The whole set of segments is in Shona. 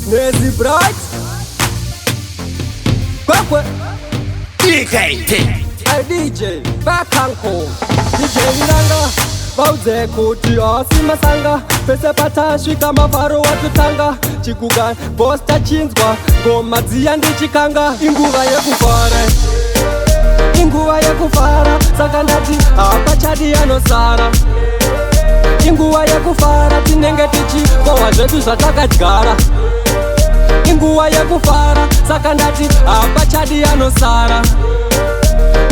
Nezi Bright Kwakwe DJ Bakanko DJ Niranga Bauze kuti asi masanga pese patasvika mavharo watotanga chikuga boss tachinzwa ngoma dziya ndichikanga inguva yekufara inguva yekufara saka ndati hapachadi yanosara inguva yekufara tinenge tichikohwa zvedu zvatakadyara inguva yekufara saka ndati hapachadi yanosara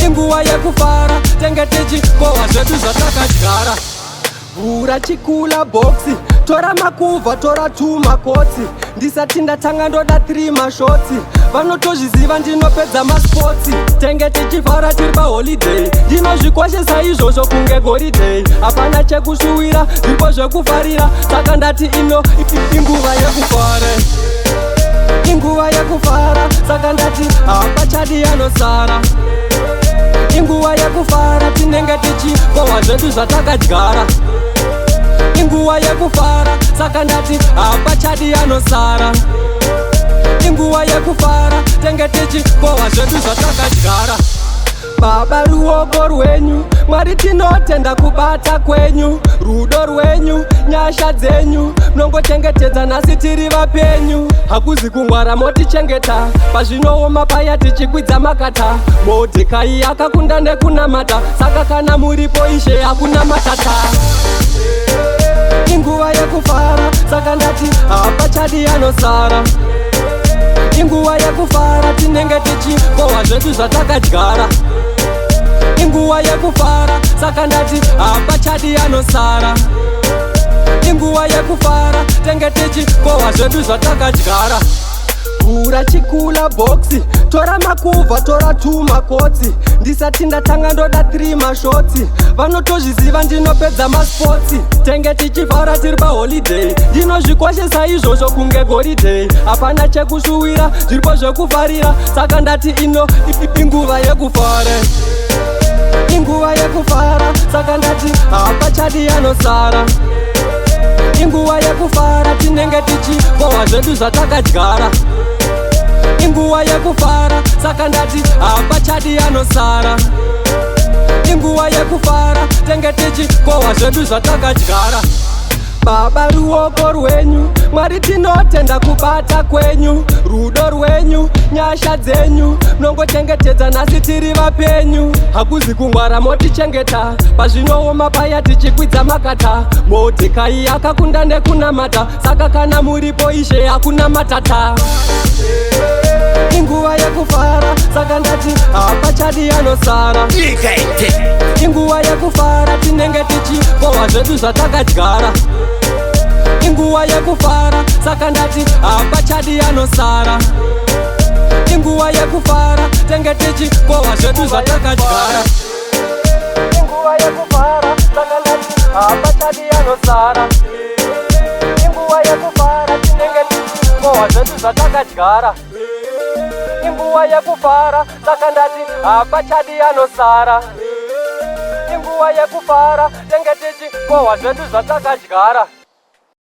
inguva yekufara tenge tichikohwa zvedu zvatakadyara vhura chikula boxi tora makuvha tora 2 makotsi ndisati ndatanga ndoda 3 mashotsi vanotozviziva ndinopedza maspotsi tenge tichifara tiri paholiday ndinozvikoshesa izvozvo kunge goriday hapana chekushuwira zvipo zvekufarira saka ndati ino inguva yekufara inguva yekufara saka ndati hapachadi yanosara inguva yekufara tinenge tichikohwa zvedu zvatakadyara inguva yekufara saka ndati hapachadi yanosara inguva yekufara tenge tichikohwa zvedu zvatakadyara baba ruoko rwenyu mwari tinotenda kubata kwenyu rudo rwenyu nyasha dzenyu mnongochengetedza nhasi tiri vapenyu hakuzi kungwara motichengeta pazvinooma paya tichikwidza makata modhekai akakunda nekunamata saka kana muripo ishe hakuna matata inguva yekufara saka ndati hapachadi yanosara inguva yekufara tinenge tichikohwa zvedu zvatakadyara inguva yekufara saka ndati hapachadi yanosara inguva yekufara tenge tichikohwa zvedu zvatakadyara vhura chikula boxi tora makuvha tora 2 makotsi ndisati ndatanga ndoda 3 mashotsi vanotozviziva ndinopedza maspotsi tenge tichifara tiri paholiday ndinozvikoshesa izvozvo kunge goriday hapana chekushuwira zviripo zvekufarira saka ndati ino inguva yekufara inguva yekufara saka ndati hapachadi yanosara inguva yekufara tinenge tichikohwa zvedu zvatakadyara inguva yekufara saka ndati hapachadi yanosara inguva yekufara tenge tichikohwa zvedu zvatakadyara baba ruoko rwenyu mwari tinotenda kubata kwenyu rudo rwenyu nyasha dzenyu mnongochengetedza nhasi tiri vapenyu hakuzi kungwara motichengeta pazvinooma paya tichikwidza makata modhekai akakunda nekunamata saka kana muripo ishe hakuna matata inguva yekufara saka ndati hapachadi yanosara inguva yekufara tinenge tichikohwa zvedu zvatakadyara inguva yekufara saka ndati hapachadi yanosara inguva yekufara tenge tichikohwa zvedu zvatakadyara inguva yekufara saka ndati hapachadi yanosara inguva yekufara tinenge tichikohwa zvedu zvatakadyara inguva yekufara saka ndati hapachadi yanosara inguva yekufara tenge tichikohwa zvedu zvatakadyara